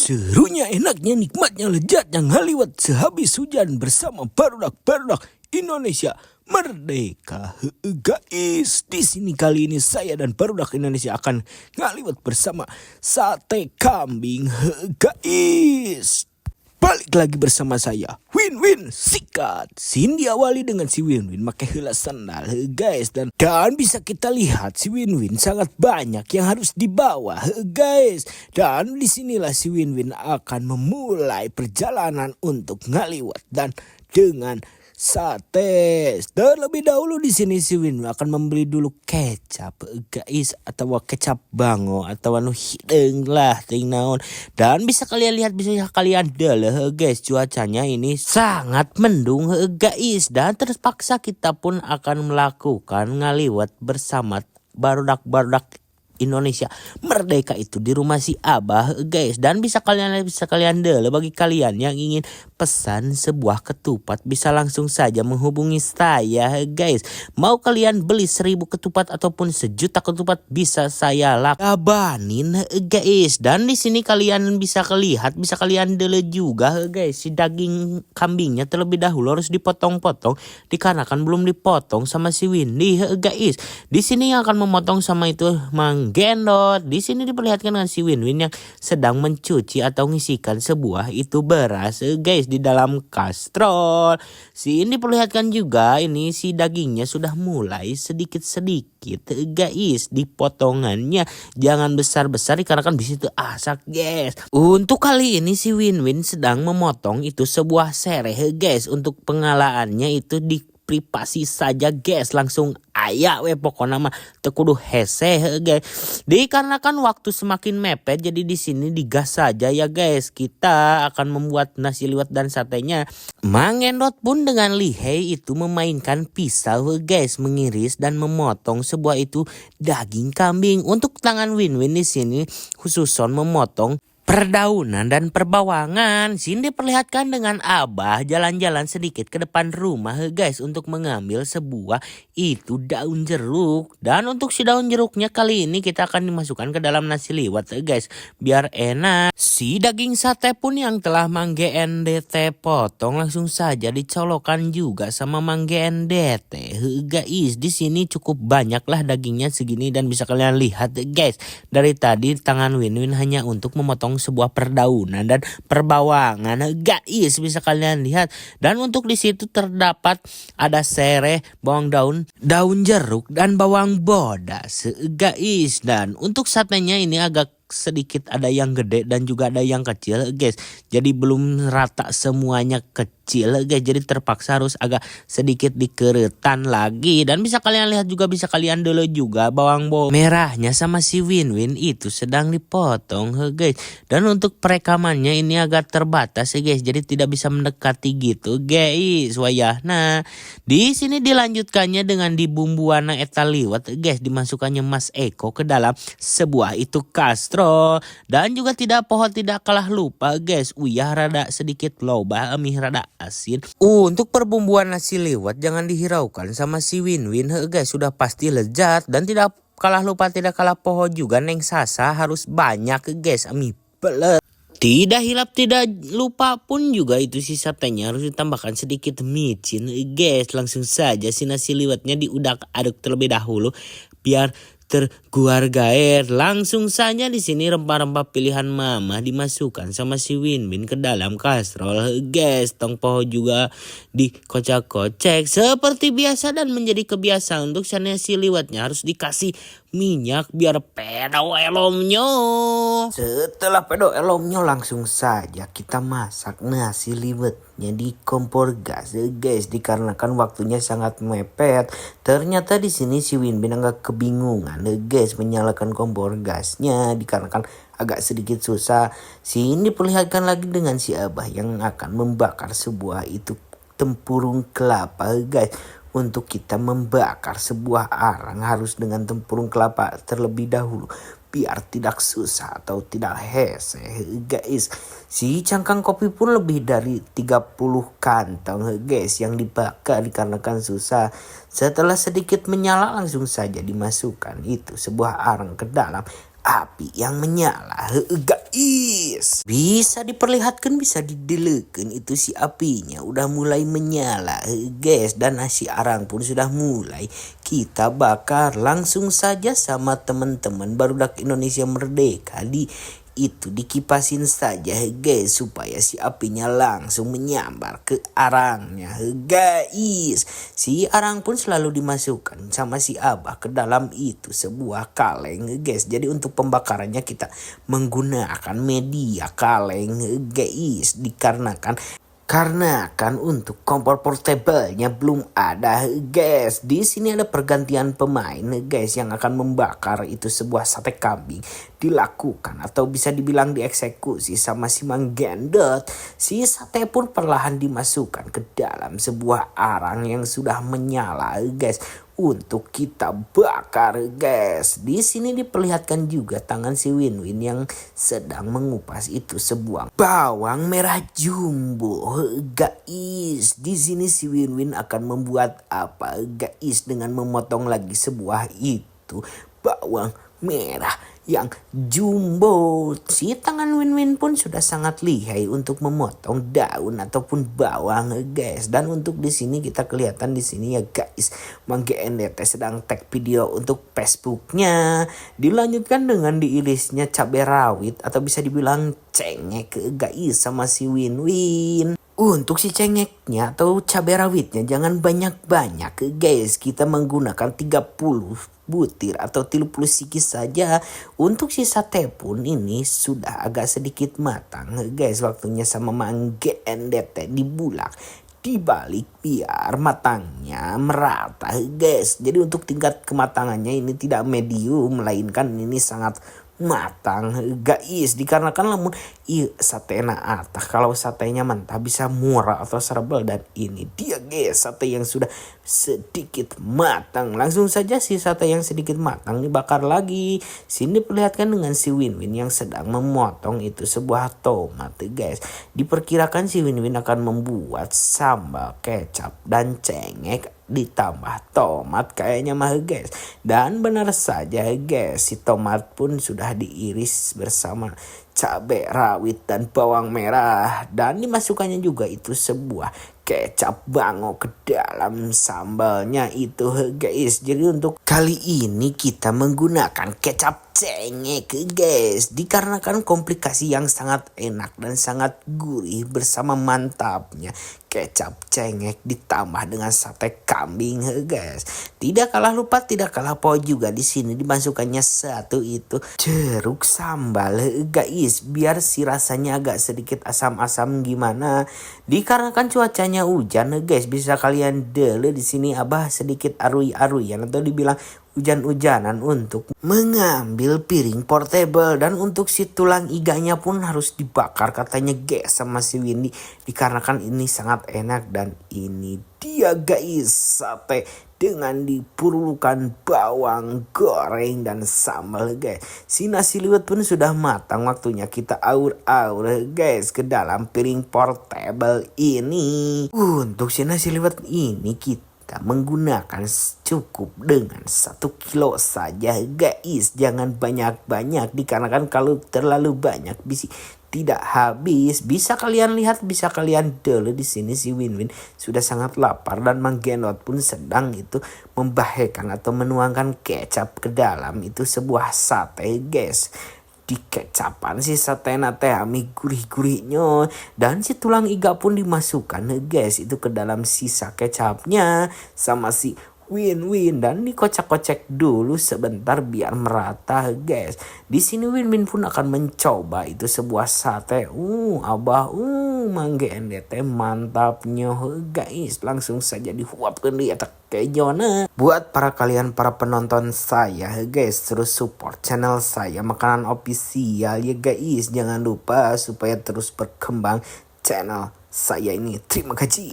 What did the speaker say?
Serunya, enaknya, nikmatnya, lezatnya ngaliwat sehabis hujan bersama barudak-barudak Indonesia Merdeka. Guys, di sini kali ini saya dan barudak Indonesia akan ngaliwat bersama sate kambing. Guys, balik lagi bersama saya, Win-Win Sikat. Scene diawali dengan si Win-Win pakai heula sandal, guys, dan bisa kita lihat si Win-Win sangat banyak yang harus dibawa, guys. Dan disinilah si Win-Win akan memulai perjalanan untuk ngaliwat dan dengan sate. Terlebih dahulu di sini si Win akan membeli dulu kecap, guys, atau kecap bango atau hideng lah ting naon. Dan bisa kalian lihat, bisa kalian delah, guys, cuacanya ini sangat mendung, guys, dan terpaksa kita pun akan melakukan ngaliwat bersama barudak-barudak Indonesia Merdeka itu di rumah si Abah, guys. Dan bisa kalian deh, bagi kalian yang ingin pesan sebuah ketupat bisa langsung saja menghubungi saya, guys. Mau kalian beli 1000 ketupat ataupun 1.000.000 ketupat bisa saya labanin, guys. Dan di sini kalian bisa lihat, bisa kalian dele juga, guys, si daging kambingnya terlebih dahulu harus dipotong-potong dikarenakan belum dipotong sama si Windy, guys. Di sini yang akan memotong sama itu Gendot. Di sini diperlihatkan dengan si Win-Win yang sedang mencuci atau ngisikan sebuah itu beras, guys, di dalam kastrol. Si ini diperlihatkan juga ini si dagingnya sudah mulai sedikit-sedikit, guys, dipotongannya jangan besar-besar dikarenakan di situ asak, guys. Untuk kali ini si Win-Win sedang memotong itu sebuah sereh, guys. Untuk pengalaannya itu di privasi saja, guys, langsung ayak we pokoknya mah tekudu hese, guys. Dikarenakan waktu semakin mepet jadi di sini digas saja ya, guys. Kita akan membuat nasi liwet dan satenya. Mang Endot pun dengan lihai itu memainkan pisau, guys, mengiris dan memotong sebuah itu daging kambing. Untuk tangan Win-Win di sini khususon memotong perdaunan dan perbawangan. Sini diperlihatkan dengan Abah jalan-jalan sedikit ke depan rumah, guys, untuk mengambil sebuah itu daun jeruk. Dan untuk si daun jeruknya kali ini kita akan dimasukkan ke dalam nasi liwet, guys, biar enak. Si daging sate pun yang telah Mang GNDT potong langsung saja dicolokkan juga sama Mang GNDT, guys. Di sini cukup banyak lah dagingnya segini dan bisa kalian lihat, guys, dari tadi tangan Win-Win hanya untuk memotong sebuah perdaunan dan perbawangan, guys, bisa kalian lihat. Dan untuk di situ terdapat ada sereh, bawang daun jeruk dan bawang bodas, guys. Dan untuk satenya ini agak sedikit ada yang gede dan juga ada yang kecil, guys. Jadi belum rata semuanya kecil, guys. Jadi terpaksa harus agak sedikit dikeretan lagi. Dan bisa kalian lihat juga, bisa kalian dulu juga bawang merahnya sama si Win-Win itu sedang dipotong, guys. Dan untuk perekamannya ini agak terbatas, guys. Jadi tidak bisa mendekati gitu, guys. Wayah. Nah, di sini dilanjutkannya dengan dibumbuan eta liwet, guys. Dimasukkannya Mas Eko ke dalam sebuah itu kastrol. Dan juga tidak kalah lupa, guys, uyah rada sedikit loba, amih rada asin. Untuk perbumbuan nasi liwet jangan dihiraukan sama si Win-Win, guys, sudah pasti lezat. Dan tidak kalah lupa, tidak kalah poho juga Neng Sasa harus banyak, guys, amih pelet. Tidak hilap, tidak lupa pun juga itu si satenya harus ditambahkan sedikit micin, guys. Langsung saja si nasi liwetnya diudak aduk terlebih dahulu biar terguar gair. Langsung saja di sini rempah-rempah pilihan mama dimasukkan sama si Win-Win ke dalam kastrol, guys. Tong poho juga dikocak-kocek seperti biasa dan menjadi kebiasaan untuk nasi liwetnya harus dikasih minyak biar pedo elomnya. Setelah pedo elomnya langsung saja kita masak nasi liwetnya di kompor gas, guys, dikarenakan waktunya sangat mepet. Ternyata di sini si Win-Win agak kebingungan, guys, menyalakan kompor gasnya dikarenakan agak sedikit susah. Sini diperlihatkan lagi dengan si Abah yang akan membakar sebuah itu tempurung kelapa, guys. Untuk kita membakar sebuah arang harus dengan tempurung kelapa terlebih dahulu biar tidak susah atau tidak hese, guys. Si cangkang kopi pun lebih dari 30 kantong, guys, yang dibakar dikarenakan susah. Setelah sedikit menyala langsung saja dimasukkan itu sebuah arang ke dalam api yang menyala. Guys, bisa diperlihatkan, bisa didelekan itu si apinya udah mulai menyala guys, dan nasi arang pun sudah mulai kita bakar. Langsung saja sama teman-teman Barudak Indonesia Merdeka dikipasin saja guys, supaya si apinya langsung menyambar ke arangnya guys. Si arang pun selalu dimasukkan sama si abah ke dalam itu sebuah kaleng guys. Jadi untuk pembakarannya kita menggunakan media kaleng guys, dikarenakan untuk kompor portable-nya belum ada guys. Di sini ada pergantian pemain guys yang akan membakar itu sebuah sate kambing, dilakukan atau bisa dibilang dieksekusi sama si Mang Gendot. Si sate pun perlahan dimasukkan ke dalam sebuah arang yang sudah menyala guys, untuk kita bakar guys. Di sini diperlihatkan juga tangan si Win-Win yang sedang mengupas itu sebuah bawang merah jumbo guys. Di sini si Win-Win akan membuat apa guys, dengan memotong lagi sebuah itu bawang merah yang jumbo. Si tangan Win-Win pun sudah sangat lihai untuk memotong daun ataupun bawang guys. Dan untuk di sini kita kelihatan di sini ya guys, Mang GNDT sedang tag video untuk Facebooknya. Dilanjutkan dengan diirisnya cabai rawit atau bisa dibilang cengek guys sama si Win-Win. Untuk si cengeknya atau cabai rawitnya jangan banyak-banyak guys. Kita menggunakan 30 butir atau 30 sikit saja. Untuk si sate pun ini sudah agak sedikit matang guys. Waktunya sama Mang GNDT dibulak, dibalik biar matangnya merata guys. Jadi untuk tingkat kematangannya ini tidak medium, melainkan ini sangat matang guys, dikarenakan lamun satena atah, kalau satenya mentah bisa murah atau serbel. Dan ini dia guys sate yang sudah sedikit matang. Langsung saja si sate yang sedikit matang dibakar lagi. Sini diperlihatkan dengan si Win-Win yang sedang memotong itu sebuah tomat guys. Diperkirakan si Win-Win akan membuat sambal kecap dan cengek ditambah tomat kayaknya mah guys. Dan benar saja guys, si tomat pun sudah diiris bersama cabai rawit dan bawang merah, dan dimasukkannya juga itu sebuah kecap bango ke dalam sambalnya itu guys. Jadi untuk kali ini kita menggunakan kecap cengek guys, dikarenakan komplikasi yang sangat enak dan sangat gurih bersama mantapnya kecap cengek ditambah dengan sate kambing guys. Tidak kalah lupa, tidak kalah poin juga di sini dimasukkannya satu itu jeruk sambal guys, biar si rasanya agak sedikit asam-asam gimana. Dikarenakan cuacanya hujan guys, bisa kalian dele di sini abah sedikit arui-aruian atau dibilang hujan-hujanan untuk mengambil piring portable. Dan untuk si tulang iganya pun harus dibakar katanya guys sama si Windy, dikarenakan ini sangat enak. Dan ini dia guys sate dengan diperlukan bawang goreng dan sambal guys. Si nasi liwet pun sudah matang, waktunya kita aur-aur guys ke dalam piring portable ini. Untuk si nasi liwet ini kita menggunakan cukup dengan 1 kilo saja guys, jangan banyak-banyak, dikarenakan kalau terlalu banyak bisa tidak habis. Bisa kalian lihat, bisa kalian dulu di sini si Win-Win sudah sangat lapar, dan Mang Genot pun sedang itu membahekan atau menuangkan kecap ke dalam itu sebuah sate guys. Di kecapan si satena teh ami gurih-gurihnya, dan si tulang iga pun dimasukkan guys itu ke dalam sisa kecapnya sama si Win-Win, dan dikocak-kocak dulu sebentar biar merata guys. Di sini Win-Win pun akan mencoba itu sebuah sate. Abah Mang GNDT mantapnya guys. Langsung saja dihuapkan di atas kejona. Buat para penonton saya guys, terus support channel saya Makanan Official ya guys. Jangan lupa supaya terus berkembang channel saya ini. Terima kasih.